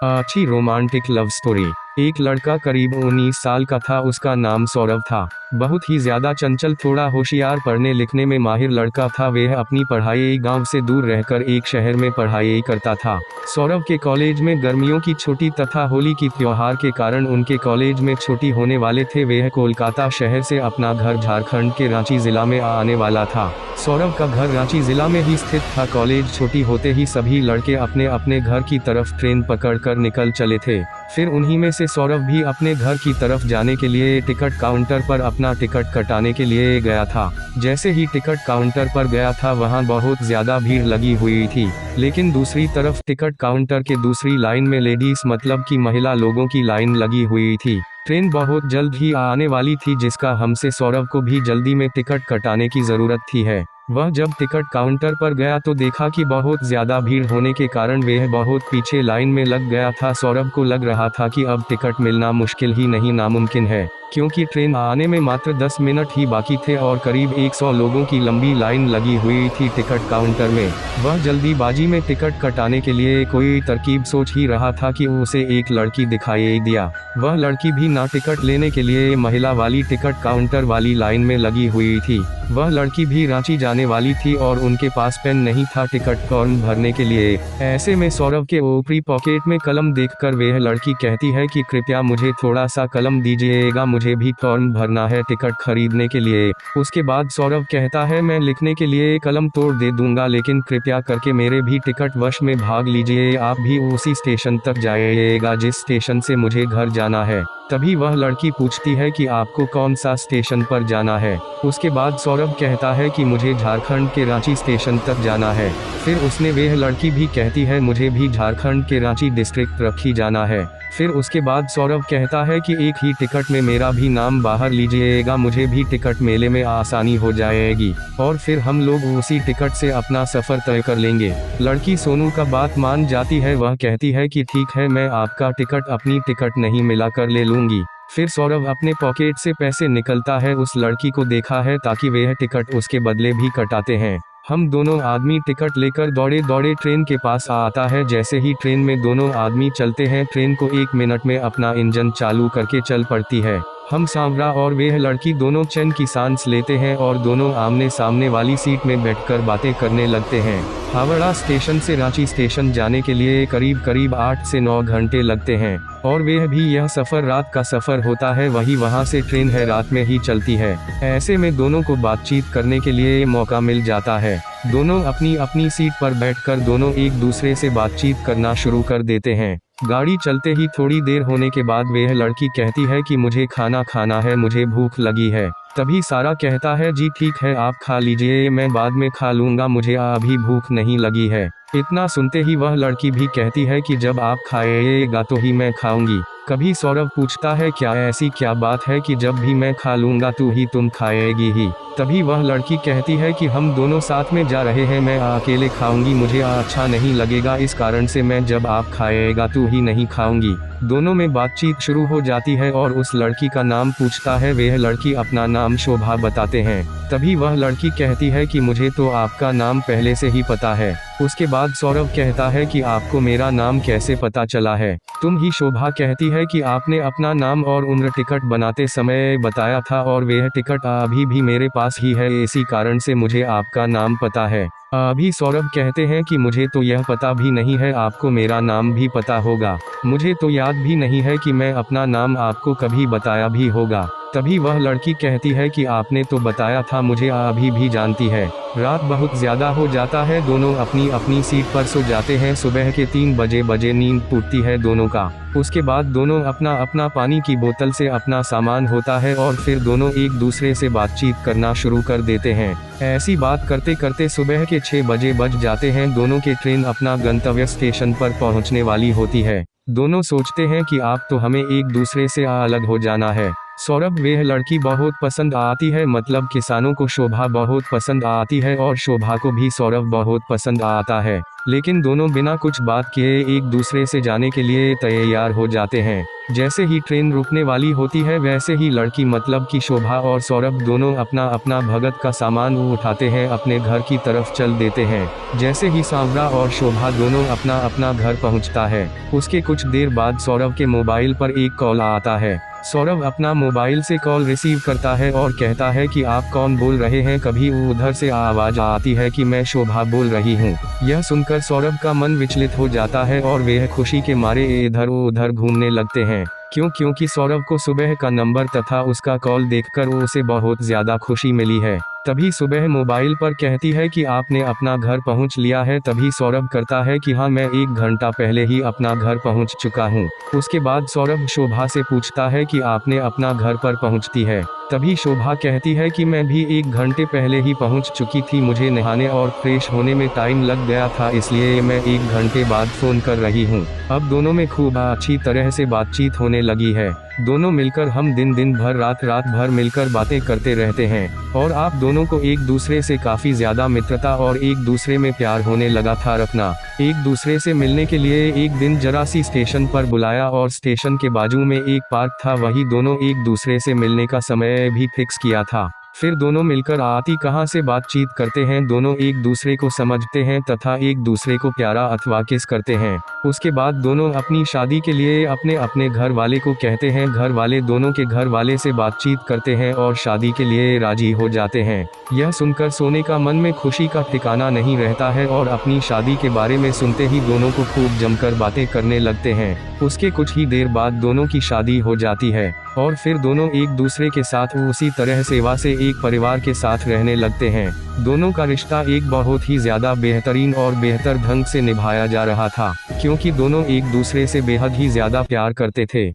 अच्छी romantic love story. एक लड़का करीब 19 साल का था, उसका नाम सौरभ था। बहुत ही ज्यादा चंचल, थोड़ा होशियार, पढ़ने लिखने में माहिर लड़का था। वह अपनी पढ़ाई गांव से दूर रहकर एक शहर में पढ़ाई करता था। सौरभ के कॉलेज में गर्मियों की छुट्टी तथा होली की त्योहार के कारण उनके कॉलेज में छुट्टी होने वाले थे। वह कोलकाता शहर से अपना घर झारखंड के रांची जिला में आने वाला था। सौरभ का घर रांची जिला में ही स्थित था। कॉलेज छुट्टी होते ही सभी लड़के अपने अपने घर की तरफ ट्रेन पकड़कर निकल चले थे। फिर उन्हीं में से सौरभ भी अपने घर की तरफ जाने के लिए टिकट काउंटर पर अपना टिकट कटाने के लिए गया था। जैसे ही टिकट काउंटर पर गया था, वहां बहुत ज्यादा भीड़ लगी हुई थी। लेकिन दूसरी तरफ टिकट काउंटर के दूसरी लाइन में लेडीज मतलब कि महिला लोगों की लाइन लगी हुई थी। ट्रेन बहुत जल्द ही आने वाली थी, जिसका हमसे सौरभ को भी जल्दी में टिकट कटाने की जरूरत थी है। वह जब टिकट काउंटर पर गया तो देखा कि बहुत ज्यादा भीड़ होने के कारण वह बहुत पीछे लाइन में लग गया था। सौरभ को लग रहा था कि अब टिकट मिलना मुश्किल ही नहीं नामुमकिन है, क्योंकि ट्रेन आने में मात्र 10 मिनट ही बाकी थे और करीब 100 लोगों की लंबी लाइन लगी हुई थी टिकट काउंटर में। वह जल्दीबाजी में टिकट कटाने के लिए कोई तरकीब सोच ही रहा था कि उसे एक लड़की दिखाई दिया। वह लड़की भी ना टिकट लेने के लिए महिला वाली टिकट काउंटर वाली लाइन में लगी हुई थी। वह लड़की भी रांची जाने वाली थी और उनके पास पेन नहीं था टिकट फॉर्म भरने के लिए। ऐसे में सौरभ के ऊपरी पॉकेट में कलम देखकर वह लड़की कहती है कि कृपया मुझे थोड़ा सा कलम दीजिएगा, मुझे भी फॉर्म भरना है टिकट खरीदने के लिए। उसके बाद सौरभ कहता है, मैं लिखने के लिए कलम तोड़ दे दूंगा, लेकिन कृपया करके मेरे भी टिकट वश में भाग लीजिए। आप भी उसी स्टेशन तक जाइएगा जिस स्टेशन से मुझे घर जाना है। तभी वह लड़की पूछती है कि आपको कौन सा स्टेशन पर जाना है। उसके बाद सौरभ कहता है कि मुझे झारखंड के रांची स्टेशन तक जाना है। फिर उसने वह लड़की भी कहती है मुझे भी झारखंड के रांची डिस्ट्रिक्ट रखी जाना है। फिर उसके बाद सौरभ कहता है कि एक ही टिकट में मेरा भी नाम बाहर लीजिएगा, मुझे भी टिकट मेले में आसानी हो जाएगी और फिर हम लोग उसी टिकट से अपना सफर तय कर लेंगे। लड़की सोनू का बात मान जाती है। वह कहती है कि ठीक है, मैं आपका टिकट अपनी टिकट नहीं मिलाकर ले लूंगी। फिर सौरभ अपने पॉकेट से पैसे निकलता है, उस लड़की को देखा है ताकि वह टिकट उसके बदले भी कटाते हैं। हम दोनों आदमी टिकट लेकर दौड़े दौड़े ट्रेन के पास आता है। जैसे ही ट्रेन में दोनों आदमी चलते हैं, ट्रेन को 1 मिनट में अपना इंजन चालू करके चल पड़ती है। हम सांवरा और वह लड़की दोनों चैन की सांस लेते हैं और दोनों आमने सामने वाली सीट में बैठकर बातें करने लगते हैं। हावड़ा स्टेशन से रांची स्टेशन जाने के लिए करीब 8 से 9 घंटे लगते हैं और वह भी यह सफ़र रात का सफ़र होता है। वही वहां से ट्रेन है रात में ही चलती है। ऐसे में दोनों को बातचीत करने के लिए मौका मिल जाता है। दोनों अपनी अपनी सीट पर बैठकर दोनों एक दूसरे से बातचीत करना शुरू कर देते हैं। गाड़ी चलते ही थोड़ी देर होने के बाद वह लड़की कहती है कि मुझे खाना खाना है, मुझे भूख लगी है। तभी सारा कहता है, जी ठीक है, आप खा लीजिए, मैं बाद में खा लूँगा, मुझे अभी भूख नहीं लगी है। इतना सुनते ही वह लड़की भी कहती है कि जब आप खाइएगा तो ही मैं खाऊंगी। कभी सौरभ पूछता है, क्या ऐसी क्या बात है कि जब भी मैं खा लूँगा तो ही तुम खाएगी ही। तभी वह लड़की कहती है कि हम दोनों साथ में जा रहे हैं, मैं अकेले खाऊंगी, मुझे अच्छा नहीं लगेगा, इस कारण से मैं जब आप खाएगा तो ही नहीं खाऊंगी। दोनों में बातचीत शुरू हो जाती है और उस लड़की का नाम पूछता है। वह लड़की अपना नाम शोभा बताते हैं। तभी वह लड़की कहती है कि मुझे तो आपका नाम पहले से ही पता है। उसके बाद सौरभ कहता है कि आपको मेरा नाम कैसे पता चला है? तुम ही शोभा कहती है कि आपने अपना नाम और उम्र टिकट बनाते समय बताया था और वह टिकट अभी भी मेरे पास ही है, इसी कारण से मुझे आपका नाम पता है। अभी सौरभ कहते हैं कि मुझे तो यह पता भी नहीं है, आपको मेरा नाम भी पता होगा। मुझे तो याद भी नहीं है कि मैं अपना नाम आपको कभी बताया भी होगा। तभी वह लड़की कहती है कि आपने तो बताया था, मुझे अभी भी जानती है। रात बहुत ज्यादा हो जाता है, दोनों अपनी अपनी सीट पर सो जाते हैं। सुबह के 3 बजे नींद टूटती है दोनों का। उसके बाद दोनों अपना अपना पानी की बोतल से अपना सामान होता है और फिर दोनों एक दूसरे से बातचीत करना शुरू कर देते हैं। ऐसी बात करते करते सुबह के 6 बजे बज जाते हैं। दोनों के ट्रेन अपना गंतव्य स्टेशन पर पहुंचने वाली होती है। दोनों सोचते हैं कि आप तो हमें एक दूसरे से अलग हो जाना है। सौरभ वह लड़की बहुत पसंद आती है, मतलब किसानों को शोभा बहुत पसंद आती है और शोभा को भी सौरभ बहुत पसंद आता है। लेकिन दोनों बिना कुछ बात किए एक दूसरे से जाने के लिए तैयार हो जाते हैं। जैसे ही ट्रेन रुकने वाली होती है वैसे ही लड़की मतलब कि शोभा और सौरभ दोनों अपना अपना भगत का सामान उठाते हैं, अपने घर की तरफ चल देते हैं। जैसे ही सांवरा और शोभा दोनों अपना अपना घर पहुंचता है, उसके कुछ देर बाद सौरभ के मोबाइल पर एक कॉल आता है। सौरभ अपना मोबाइल से कॉल रिसीव करता है और कहता है कि आप कौन बोल रहे हैं। कभी उधर से आवाज आती है कि मैं शोभा बोल रही हूँ। यह सुनकर सौरभ का मन विचलित हो जाता है और वह खुशी के मारे इधर उधर घूमने लगते हैं। क्योंकि सौरभ को सुबह का नंबर तथा उसका कॉल देखकर उसे बहुत ज्यादा खुशी मिली है। तभी सुबह मोबाइल पर कहती है कि आपने अपना घर पहुंच लिया है। तभी सौरभ करता है कि हाँ, मैं 1 घंटा पहले ही अपना घर पहुंच चुका हूं। उसके बाद सौरभ शोभा से पूछता है कि आपने अपना घर पर पहुंचती है। तभी शोभा कहती है कि मैं भी 1 घंटे पहले ही पहुंच चुकी थी, मुझे नहाने और फ्रेश होने में टाइम लग गया था, इसलिए मैं 1 घंटे बाद फोन कर रही हूं। अब दोनों में खूब अच्छी तरह से बातचीत होने लगी है। दोनों मिलकर हम दिन भर रात भर मिलकर बातें करते रहते हैं और आप दोनों को एक दूसरे से काफी ज्यादा मित्रता और एक दूसरे में प्यार होने लगा था रखना। एक दूसरे से मिलने के लिए एक दिन जरा सी स्टेशन पर बुलाया और स्टेशन के बाजू में एक पार्क था, वही दोनों एक दूसरे से मिलने का समय भी फिक्स किया था। फिर दोनों मिलकर आती कहां से बातचीत करते हैं, दोनों एक दूसरे को समझते हैं तथा एक दूसरे को प्यारा अथवा किस करते हैं। उसके बाद दोनों अपनी शादी के लिए अपने अपने घर वाले को कहते हैं। घर वाले दोनों के घर वाले से बातचीत करते हैं और शादी के लिए राजी हो जाते हैं। यह सुनकर सोने का मन में खुशी का ठिकाना नहीं रहता है और अपनी शादी के बारे में सुनते ही दोनों को खूब जमकर बातें करने लगते हैं। उसके कुछ ही देर बाद दोनों की शादी हो जाती है और फिर दोनों एक दूसरे के साथ उसी तरह सेवा से एक परिवार के साथ रहने लगते हैं। दोनों का रिश्ता एक बहुत ही ज्यादा बेहतरीन और बेहतर ढंग से निभाया जा रहा था, क्योंकि दोनों एक दूसरे से बेहद ही ज्यादा प्यार करते थे।